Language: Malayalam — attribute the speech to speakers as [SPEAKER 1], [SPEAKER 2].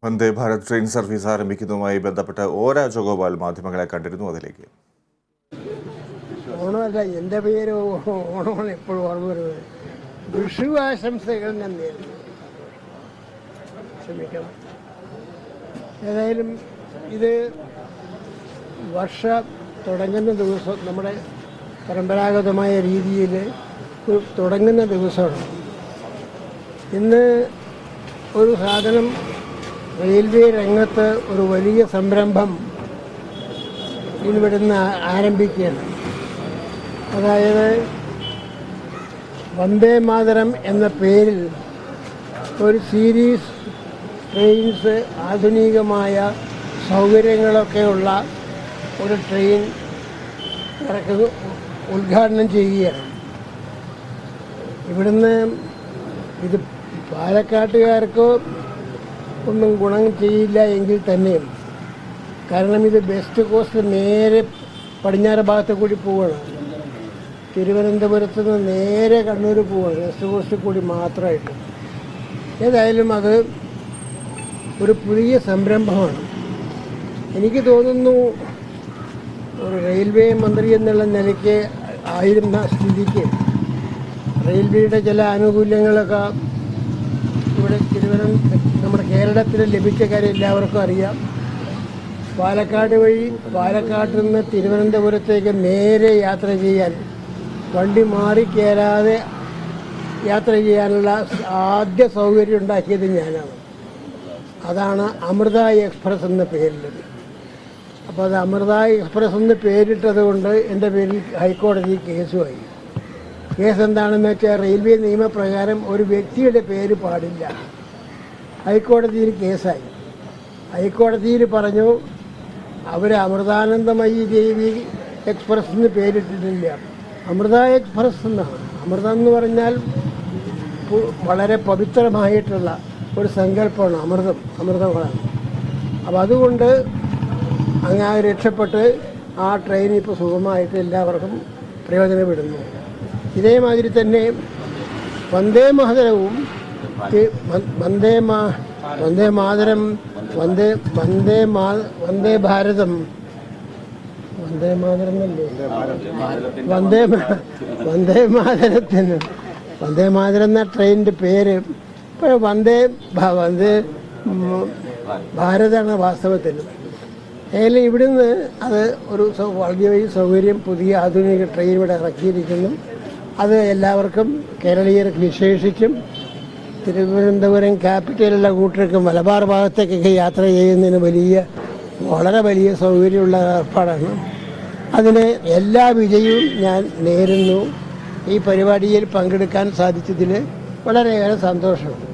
[SPEAKER 1] വന്ദേ ഭാരത് ട്രെയിൻ സർവീസ് ആരംഭിക്കുന്നതുമായി ബന്ധപ്പെട്ട് ഒ രാജഗോപാൽ മാധ്യമങ്ങളെ കണ്ടിരുന്നു. അതിലേക്ക്.
[SPEAKER 2] ഓണമല്ല, എൻ്റെ പേര് ഓണമാണ് എപ്പോഴും ഓർമ്മ വരുന്നത്. വിഷു ആശംസകൾ ഞാൻ നേരുന്നു. ക്ഷമിക്കണം. ഏതായാലും ഇത് വർഷം തുടങ്ങുന്ന ദിവസം നമ്മുടെ പരമ്പരാഗതമായ രീതിയിൽ തുടങ്ങുന്ന ദിവസമാണ്. ഇന്ന് ഒരു സാധനം റെയിൽവേ രംഗത്ത് ഒരു വലിയ സംരംഭം ഇവിടുന്ന് ആരംഭിക്കുകയാണ്. അതായത് വന്ദേ മാതരം എന്ന പേരിൽ ഒരു സീരീസ് ട്രെയിൻസ്, ആധുനികമായ സൗകര്യങ്ങളൊക്കെയുള്ള ഒരു ട്രെയിൻ ഉദ്ഘാടനം ചെയ്യുകയാണ്. ഇവിടുന്ന് ഇത് പാലക്കാട്ടുകാർക്കോ ഒന്നും ഗുണം ചെയ്യില്ല എങ്കിൽ തന്നെയും, കാരണം ഇത് വെസ്റ്റ് കോസ്റ്റ് നേരെ പടിഞ്ഞാറ് ഭാഗത്ത് കൂടി പോവുകയാണ്. തിരുവനന്തപുരത്ത് നിന്ന് നേരെ കണ്ണൂർ പോവുകയാണ്, വെസ്റ്റ് കോസ്റ്റ് കൂടി മാത്രമായിട്ട്. ഏതായാലും അത് ഒരു പുതിയ സംരംഭമാണ്. എനിക്ക് തോന്നുന്നു ഒരു റെയിൽവേ മന്ത്രി എന്നുള്ള നിലയ്ക്ക് ആയിരുന്ന സ്ഥിതിക്ക് റെയിൽവേയുടെ ചില ആനുകൂല്യങ്ങളൊക്കെ ഇവിടെ നമ്മുടെ കേരളത്തിൽ ലഭിച്ച കാര്യം എല്ലാവർക്കും അറിയാം. പാലക്കാട് വഴി, പാലക്കാട്ടിൽ നിന്ന് തിരുവനന്തപുരത്തേക്ക് നേരെ യാത്ര ചെയ്യാൻ, വണ്ടി മാറിക്കയറാതെ യാത്ര ചെയ്യാനുള്ള ആദ്യ സൗകര്യം ഉണ്ടാക്കിയത് ഞാനാണ്. അതാണ് അമൃത എക്സ്പ്രസ് എന്ന പേരിലത്. അപ്പോൾ അത് അമൃത എക്സ്പ്രസ് എന്ന് പേരിട്ടത് കൊണ്ട് എൻ്റെ പേരിൽ ഹൈക്കോടതി കേസുമായി. കേസ് എന്താണെന്ന് വെച്ചാൽ, റെയിൽവേ നിയമപ്രകാരം ഒരു വ്യക്തിയുടെ പേര് പാടില്ല. ഹൈക്കോടതിയിൽ കേസായി. ഹൈക്കോടതിയിൽ പറഞ്ഞു അവർ അമൃതാനന്ദമയി ദേവി എക്സ്പ്രസ് എന്ന് പേരിട്ടിട്ടില്ല, അമൃത എക്സ്പ്രസ് എന്നാണ്. അമൃതം എന്ന് പറഞ്ഞാൽ വളരെ പവിത്രമായിട്ടുള്ള ഒരു സങ്കല്പമാണ് അമൃതമാണ്. അപ്പോൾ അതുകൊണ്ട് അങ്ങനെ രക്ഷപ്പെട്ട് ആ ട്രെയിൻ ഇപ്പോൾ സുഖമായിട്ട് എല്ലാവർക്കും പ്രയോജനപ്പെടുന്നു. ഇതേമാതിരി തന്നെ വന്ദേ മാതരവും വന്ദേ മാതരം വന്ദേ ഭാരതം വന്ദേ മാതരം അല്ലേ വന്ദേ മാതരം എന്ന ട്രെയിനിൻ്റെ പേര് ഇപ്പോൾ വന്ദേ ഭാരതാണ് വാസ്തവത്തിൽ. ഏതായാലും ഇവിടുന്ന് അത് ഒരു വളരെ സൗകര്യം, പുതിയ ആധുനിക ട്രെയിൻ ഇവിടെ ഇറക്കിയിരിക്കുന്നു. അത് എല്ലാവർക്കും, കേരളീയർക്ക് വിശേഷിച്ചും തിരുവനന്തപുരം ക്യാപിറ്റലുള്ള കൂട്ടർക്കും മലബാർ ഭാഗത്തേക്കൊക്കെ യാത്ര ചെയ്യുന്നതിന് വളരെ വലിയ സൗകര്യമുള്ള ഏർപ്പാടാണ്. അതിന് എല്ലാ വിജയവും ഞാൻ നേരുന്നു. ഈ പരിപാടിയിൽ പങ്കെടുക്കാൻ സാധിച്ചതിൽ വളരെയേറെ സന്തോഷമുണ്ട്.